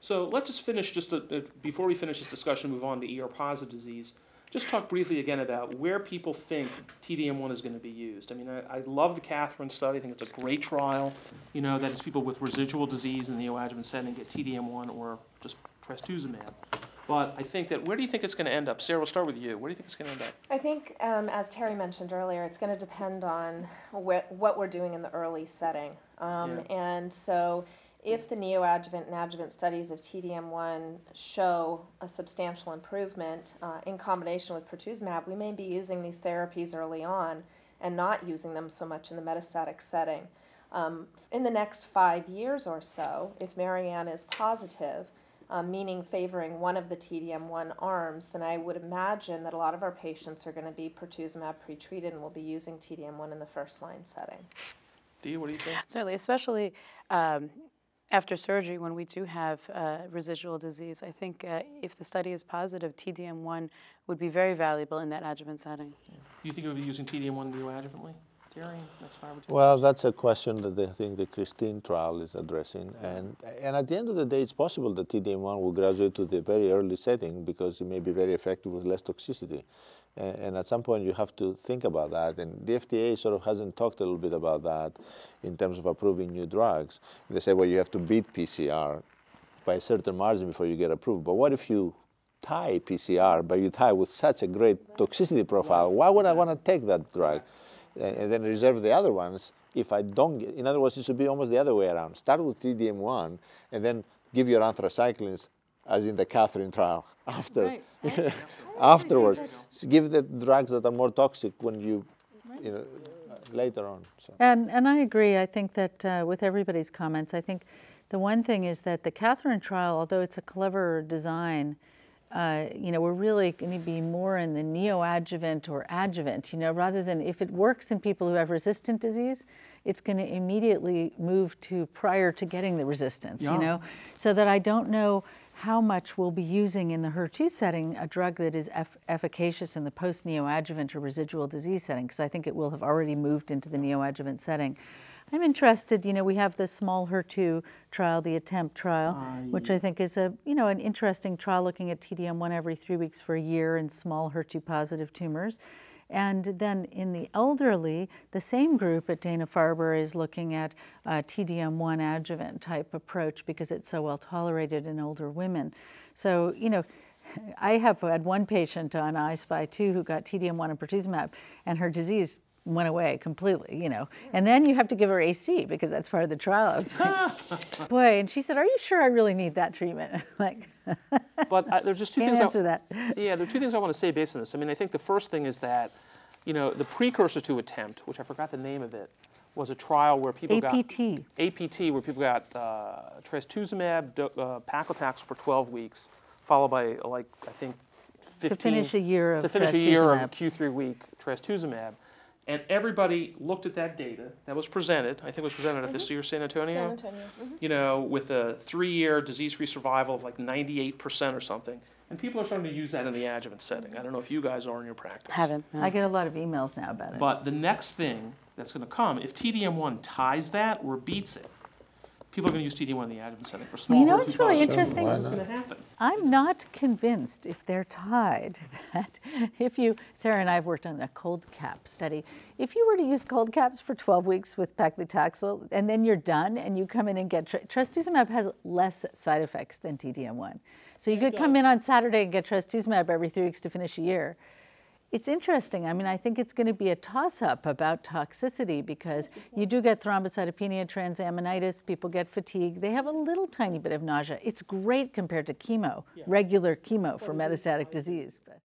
So let's just finish, before we finish this discussion, move on to ER-positive disease. Just talk briefly again about where people think T-DM1 is going to be used. I mean, I love the Catherine study. I think it's a great trial. You know, that is people with residual disease in the neoadjuvant setting get T-DM1 or just trastuzumab. But I think that, where do you think it's going to end up? Sarah, we'll start with you. Where do you think it's going to end up? I think, as Terry mentioned earlier, it's going to depend on what we're doing in the early setting. And so if the neoadjuvant and adjuvant studies of T-DM1 show a substantial improvement in combination with pertuzumab, we may be using these therapies early on and not using them so much in the metastatic setting. In the next 5 years or so, if Marianne is positive, meaning favoring one of the T-DM1 arms, then I would imagine that a lot of our patients are going to be pertuzumab pretreated and will be using T-DM1 in the first-line setting. Dee, what do you think? Certainly, especially after surgery when we do have residual disease. I think if the study is positive, T-DM1 would be very valuable in that adjuvant setting. Yeah. Do you think it would be using T-DM1 neoadjuvantly? Terry, next 5 or 10 Well, that's a question that I think the Christine trial is addressing. And at the end of the day, it's possible that T-DM1 will graduate to the very early setting because it may be very effective with less toxicity. And at some point, you have to think about that. And the FDA sort of hasn't talked a little bit about that in terms of approving new drugs. They say, well, you have to beat PCR by a certain margin before you get approved. But what if you tie PCR, but you tie with such a great toxicity profile? Why would I want to take that drug? And then reserve the other ones if I don't get, in other words, it should be almost the other way around. Start with T-DM1 and then give your anthracyclines, as in the Catherine trial, after, afterwards. So give the drugs that are more toxic when you know, later on. So. And I agree. I think that with everybody's comments, I think the one thing is that the Catherine trial, although it's a clever design, you know, we're really going to be more in the neoadjuvant or adjuvant, you know, rather than if it works in people who have resistant disease, it's going to immediately move to prior to getting the resistance, you know, so that I don't know how much we'll be using in the HER2 setting a drug that is efficacious in the post-neoadjuvant or residual disease setting, because I think it will have already moved into the neoadjuvant setting. I'm interested, you know, we have the small HER2 trial, the ATTEMPT trial, which I think is a, you know, an interesting trial looking at T-DM1 every 3 weeks for a year in small HER2 positive tumors. And then in the elderly, the same group at Dana-Farber is looking at T-DM1 adjuvant type approach because it's so well tolerated in older women. So, you know, I have had one patient on I-SPY 2 who got T-DM1 and pertuzumab, and her disease went away completely, you know. And then you have to give her AC because that's part of the trial. I was like, boy, and she said, "Are you sure I really need that treatment?" Like, but there's just two can't things. Answer that. Yeah, there are two things I want to say based on this. I mean, I think the first thing is that, you know, the precursor to ATTEMPT, which I forgot the name of it, was a trial where people APT, where people got trastuzumab, paclitaxel for 12 weeks, followed by like I think 15 to finish a year of Q3 week trastuzumab. And everybody looked at that data that was presented. I think it was presented at this year's San Antonio. San Antonio. You know, with a 3-year disease-free survival of like 98% or something. And people are starting to use that in the adjuvant setting. I don't know if you guys are in your practice. Haven't. No. I get a lot of emails now about it. But the next thing that's going to come, if T-DM1 ties that or beats it, people are going to use T-DM1 in the adjuvant setting for small. You know what's really interesting? What's going to happen? I'm not convinced if they're tied that if you, Sarah and I have worked on a cold cap study. If you were to use cold caps for 12 weeks with paclitaxel and then you're done and you come in and get, trastuzumab has less side effects than T-DM1. So you could come in on Saturday and get trastuzumab every 3 weeks to finish a year. It's interesting. I mean, I think it's going to be a toss-up about toxicity because you do get thrombocytopenia, transaminitis, people get fatigue. They have a little tiny bit of nausea. It's great compared to chemo, regular chemo for metastatic disease.